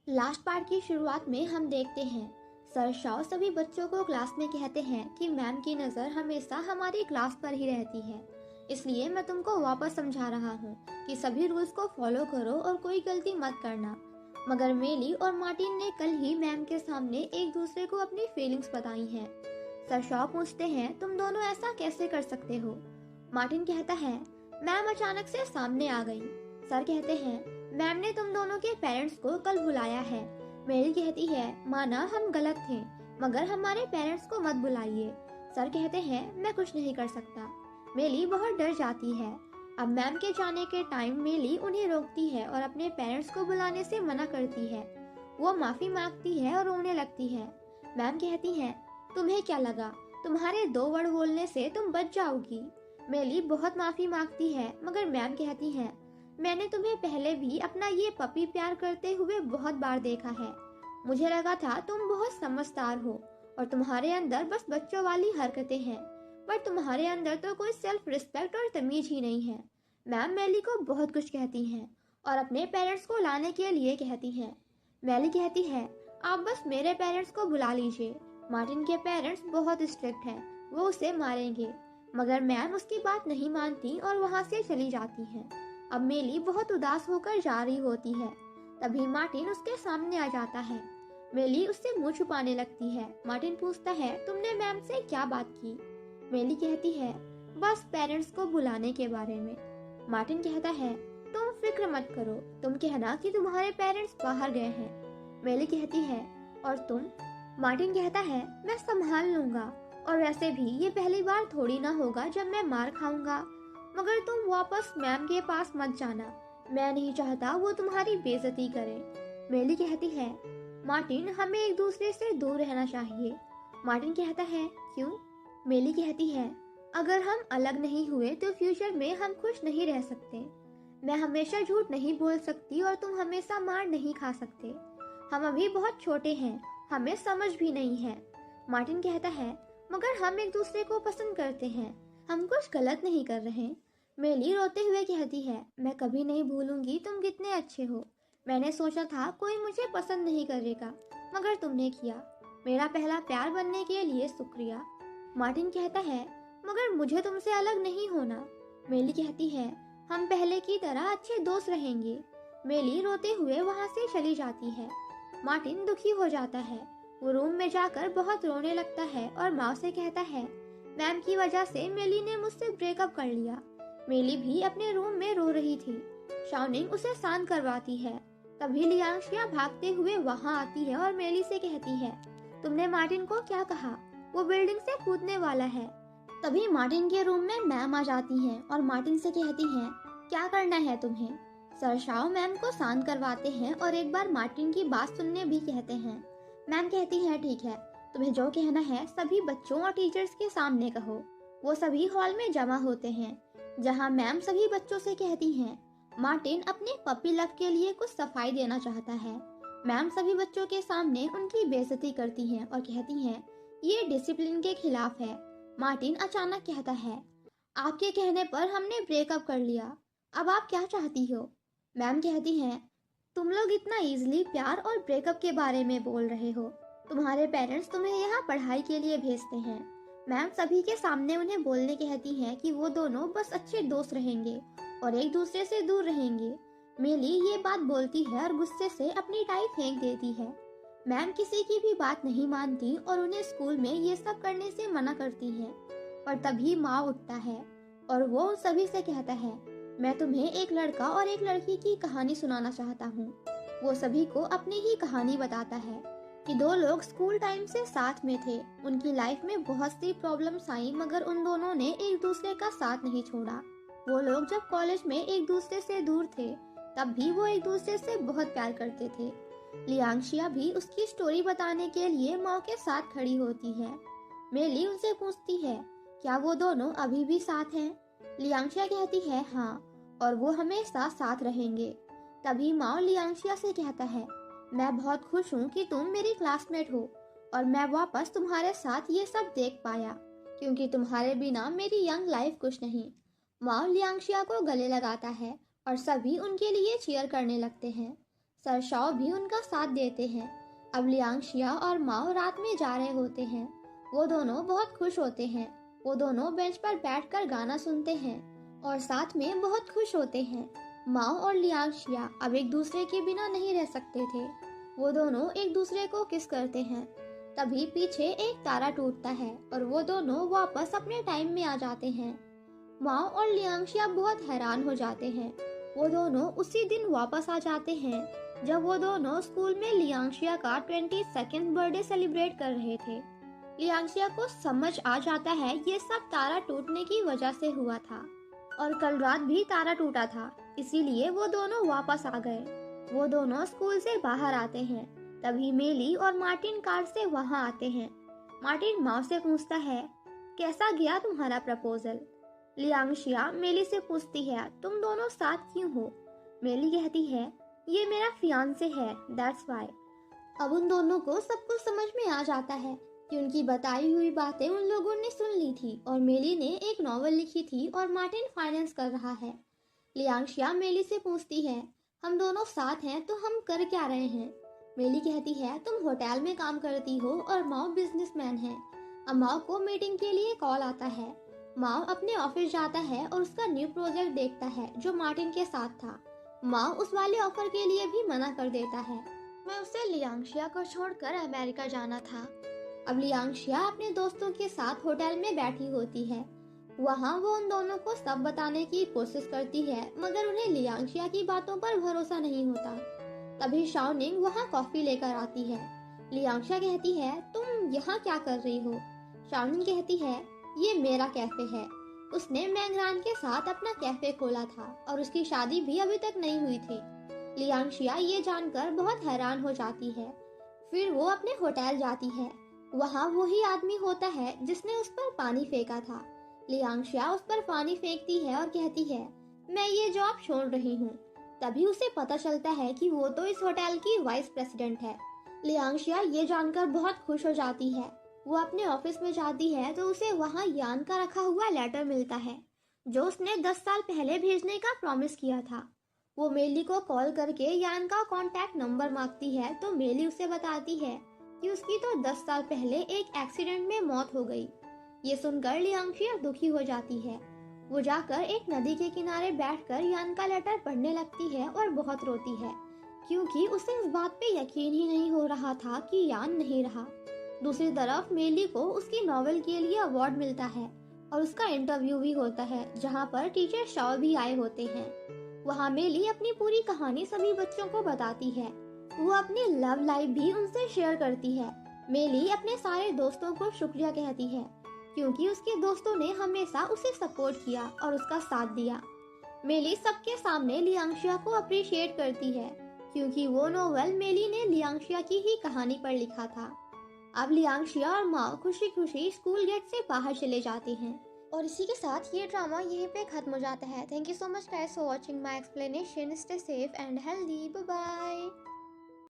Last part की शुरुआत में हम देखते हैं सर शाओ सभी बच्चों को क्लास में कहते हैं कि मैम की नज़र हमेशा हमारी क्लास पर ही रहती है, इसलिए मैं तुमको वापस समझा रहा हूँ कि सभी रूल्स को फॉलो करो और कोई गलती मत करना। मगर मेली और मार्टिन ने कल ही मैम के सामने एक दूसरे को अपनी फीलिंग्स बताई हैं। सर शाओ पूछते हैं तुम दोनों ऐसा कैसे कर सकते हो। मार्टिन कहता है मैम अचानक से सामने आ गई। सर कहते हैं मैम ने तुम दोनों के पेरेंट्स को कल बुलाया है। मेरी कहती है माना हम गलत थे, मगर हमारे पेरेंट्स को मत बुलाइए। सर कहते हैं मैं कुछ नहीं कर सकता। मेली बहुत डर जाती है। अब मैम के जाने के टाइम मेली उन्हें रोकती है और अपने पेरेंट्स को बुलाने से मना करती है। वो माफी मांगती है और रोने लगती है। मैम कहती है तुम्हें क्या लगा, तुम्हारे 2 वर्ड बोलने से तुम बच जाओगी। मेली बहुत माफी मांगती है, मगर मैम कहती है मैंने तुम्हें पहले भी अपना ये पपी प्यार करते हुए बहुत बार देखा है। मुझे लगा था तुम बहुत समझदार हो और तुम्हारे अंदर बस बच्चों वाली हरकतें हैं, पर तुम्हारे अंदर तो कोई सेल्फ रिस्पेक्ट और तमीज ही नहीं है। मैम मेली को बहुत कुछ कहती हैं और अपने पेरेंट्स को लाने के लिए कहती हैं। मेली कहती है आप बस मेरे पेरेंट्स को बुला लीजिए। मार्टिन के पेरेंट्स बहुत स्ट्रिक्ट हैं, वो उसे मारेंगे। मगर मैम उसकी बात नहीं मानती और वहाँ से चली जाती हैं। अब मेली बहुत उदास होकर जा रही होती है, तभी मार्टिन उसके सामने आ जाता है। मेली उससे मुंह छुपाने लगती है। मार्टिन पूछता है तुमने मैम से क्या बात की। मेली कहती है बस पेरेंट्स को बुलाने के बारे में। मार्टिन कहता है तुम फिक्र मत करो, तुम कहना कि तुम्हारे पेरेंट्स बाहर गए हैं। मेली कहती है और तुम। मार्टिन कहता है मैं संभाल लूंगा, और वैसे भी ये पहली बार थोड़ी ना होगा जब मैं मार खाऊंगा। मगर तुम वापस मैम के पास मत जाना, मैं नहीं चाहता वो तुम्हारी बेइज्जती करे। मेली कहती है मार्टिन हमें एक दूसरे से दूर रहना चाहिए। मार्टिन कहता है क्यों। मेली कहती है अगर हम अलग नहीं हुए तो फ्यूचर में हम खुश नहीं रह सकते। मैं हमेशा झूठ नहीं बोल सकती और तुम हमेशा मार नहीं खा सकते। हम अभी बहुत छोटे हैं, हमें समझ भी नहीं है। मार्टिन कहता है मगर हम एक दूसरे को पसंद करते हैं, हम कुछ गलत नहीं कर रहे। मेली रोते हुए कहती है मैं कभी नहीं भूलूंगी तुम कितने अच्छे हो। मैंने सोचा था कोई मुझे पसंद नहीं करेगा, मगर तुमने किया। मेरा पहला प्यार बनने के लिए शुक्रिया। मार्टिन कहता है मगर मुझे तुमसे अलग नहीं होना। मेली कहती है हम पहले की तरह अच्छे दोस्त रहेंगे। मेली रोते हुए वहाँ से चली जाती है। मार्टिन दुखी हो जाता है। वो रूम में जाकर बहुत रोने लगता है और माँ से कहता है मैम की वजह से मेली ने मुझसे ब्रेकअप कर लिया। मेली भी अपने रूम में रो रही थी। शाओनिंग उसे शांत करवाती है। तभी लियांशिया भागते हुए वहाँ आती है और मेली से कहती है तुमने मार्टिन को क्या कहा, वो बिल्डिंग से कूदने वाला है। तभी मार्टिन के रूम में मैम आ जाती हैं और मार्टिन से कहती हैं क्या करना है तुम्हें। सर शाओ मैम को शांत करवाते हैं और एक बार मार्टिन की बात सुनने भी कहते हैं। मैम कहती है ठीक है, तुम्हें जो कहना है सभी बच्चों और टीचर्स के सामने कहो। वो सभी हॉल में जमा होते हैं, जहां मैम सभी बच्चों से कहती हैं मार्टिन अपने पपी लव के लिए कुछ सफाई देना चाहता है। मैम सभी बच्चों के सामने उनकी बेइज्जती करती हैं और कहती हैं ये डिसिप्लिन के खिलाफ है। मार्टिन अचानक कहता है आपके कहने पर हमने ब्रेकअप कर लिया, अब आप क्या चाहती हो। मैम कहती हैं तुम लोग इतना इजीली प्यार और ब्रेकअप के बारे में बोल रहे हो, तुम्हारे पेरेंट्स तुम्हें यहाँ पढ़ाई के लिए भेजते हैं। मैम सभी के सामने उन्हें बोलने कहती हैं कि वो दोनों बस अच्छे दोस्त रहेंगे और एक दूसरे से दूर रहेंगे। मेली ये बात बोलती है और गुस्से से अपनी टाई फेंक देती है। मैम किसी की भी बात नहीं मानती और उन्हें स्कूल में ये सब करने से मना करती है। पर तभी माँ उठता है और वो उन सभी से कहता है मैं तुम्हें एक लड़का और एक लड़की की कहानी सुनाना चाहता हूँ। वो सभी को अपनी ही कहानी बताता है कि 2 लोग स्कूल टाइम से साथ में थे। उनकी लाइफ में बहुत सी प्रॉब्लम्स आई, मगर उन दोनों ने एक दूसरे का साथ नहीं छोड़ा। वो लोग जब कॉलेज में एक दूसरे से दूर थे, तब भी वो एक दूसरे से बहुत प्यार करते थे। लियांशिया भी उसकी स्टोरी बताने के लिए माँ के साथ खड़ी होती है। मेली उनसे पूछती है क्या वो दोनों अभी भी साथ हैं। लियांशिया कहती है हाँ, और वो हमेशा साथ रहेंगे। तभी माँ लियांशिया से कहता है मैं बहुत खुश हूँ कि तुम मेरी क्लासमेट हो और मैं वापस तुम्हारे साथ ये सब देख पाया, क्योंकि तुम्हारे बिना मेरी यंग लाइफ कुछ नहीं। माँ लियांशिया को गले लगाता है और सभी उनके लिए चीयर करने लगते हैं। सरशाओ भी उनका साथ देते हैं। अब लियांगशिया और माओ रात में जा रहे होते हैं। वो दोनों बहुत खुश होते हैं। वो दोनों बेंच पर बैठकर गाना सुनते हैं और साथ में बहुत खुश होते हैं। माओ और लियांगशिया अब एक दूसरे के बिना नहीं रह सकते थे। वो दोनों एक दूसरे को किस करते हैं। तभी पीछे एक तारा टूटता है और वो दोनों वापस अपने टाइम में आ जाते हैं। माओ और लियांगशिया बहुत हैरान हो जाते हैं। वो दोनों उसी दिन वापस आ जाते हैं जब वो दोनों स्कूल में लियांगशिया का 22nd बर्थडे सेलिब्रेट कर रहे थे। लियांगशिया को समझ आ जाता है ये सब तारा टूटने की वजह से हुआ था और कल रात भी तारा टूटा था, इसीलिए वो दोनों वापस आ गए। वो दोनों स्कूल से बाहर आते हैं। तभी मेली और मार्टिन कार से वहां आते हैं। मार्टिन माओ से पूछता है, कैसा गया तुम्हारा प्रपोजल? लियांगशिया मेली से पूछती है, तुम दोनों साथ क्यों हो? मेली कहती है, ये मेरा फियांसे है, दैट्स वाई। अब उन दोनों को सब कुछ समझ में आ जाता है कि उनकी बताई हुई बातें उन लोगों ने सुन ली थी और मेली ने एक नॉवल लिखी थी और मार्टिन फाइनेंस कर रहा है। लियांगशिया मेली से पूछती है, हम दोनों साथ हैं तो हम कर क्या रहे हैं? मेली कहती है, तुम होटल में काम करती हो और माओ बिजनेसमैन है। अब माओ को मीटिंग के लिए कॉल आता है। माओ अपने ऑफिस जाता है और उसका न्यू प्रोजेक्ट देखता है जो मार्टिन के साथ था। माओ उस वाले ऑफर के लिए भी मना कर देता है। मैं उसे लियांगशिया को छोड़कर अमेरिका जाना था। अब लियांगशिया अपने दोस्तों के साथ होटल में बैठी होती है। वहाँ वो उन दोनों को सब बताने की कोशिश करती है, मगर उन्हें लियांगशिया की बातों पर भरोसा नहीं होता। तभी शाओनिंग वहाँ कॉफी लेकर आती है। लियांगशिया कहती है, तुम यहाँ क्या कर रही हो? शाओनिंग कहती है, ये मेरा कैफे है। उसने मैंगरान के साथ अपना कैफे खोला था और उसकी शादी भी अभी तक नहीं हुई थी। लियांगशिया ये जानकर बहुत हैरान हो जाती है। फिर वो अपने होटल जाती है। वहाँ वही आदमी होता है जिसने उस पर पानी फेंका था। लियांगशिया उस पर पानी फेंकती है और कहती है, मैं ये जॉब छोड़ रही हूँ। तभी उसे पता चलता है कि वो तो इस होटल की वाइस प्रेसिडेंट है। लियांगशिया ये जानकर बहुत खुश हो जाती है। वो अपने ऑफिस में जाती है तो उसे वहाँ यान का रखा हुआ लेटर मिलता है जो उसने 10 साल पहले भेजने का प्रॉमिस किया था। वो मेली को कॉल करके यान का कॉन्टैक्ट नंबर मांगती है तो मेली उसे बताती है कि उसकी तो 10 साल पहले एक एक्सीडेंट में मौत हो गई। ये सुनकर लियांगशिया दुखी हो जाती है। वो जाकर एक नदी के किनारे बैठकर यान का लेटर पढ़ने लगती है और बहुत रोती है क्योंकि उसे इस बात पे यकीन ही नहीं हो रहा था कि यान नहीं रहा। दूसरी तरफ मेली को उसकी नॉवेल के लिए अवार्ड मिलता है और उसका इंटरव्यू भी होता है जहाँ पर टीचर शाओ भी आए होते हैं। वहाँ मेली अपनी पूरी कहानी सभी बच्चों को बताती है। वो अपनी लव लाइफ भी उनसे शेयर करती है। मेली अपने सारे दोस्तों को शुक्रिया कहती है क्योंकि उसके दोस्तों ने हमेशा उसे सपोर्ट किया और उसका साथ दिया। मेली सबके सामने लियांगशिया को अप्रिशिएट करती है क्योंकि वो नोवेल मेली ने लियांगशिया की ही कहानी पर लिखा था। अब लियांगशिया और माओ खुशी खुशी स्कूल गेट से बाहर चले जाते हैं और इसी के साथ ये ड्रामा यहीं पे खत्म हो जाता है। Thank you so much guys for watching my explanation. Stay safe and healthy. Bye bye.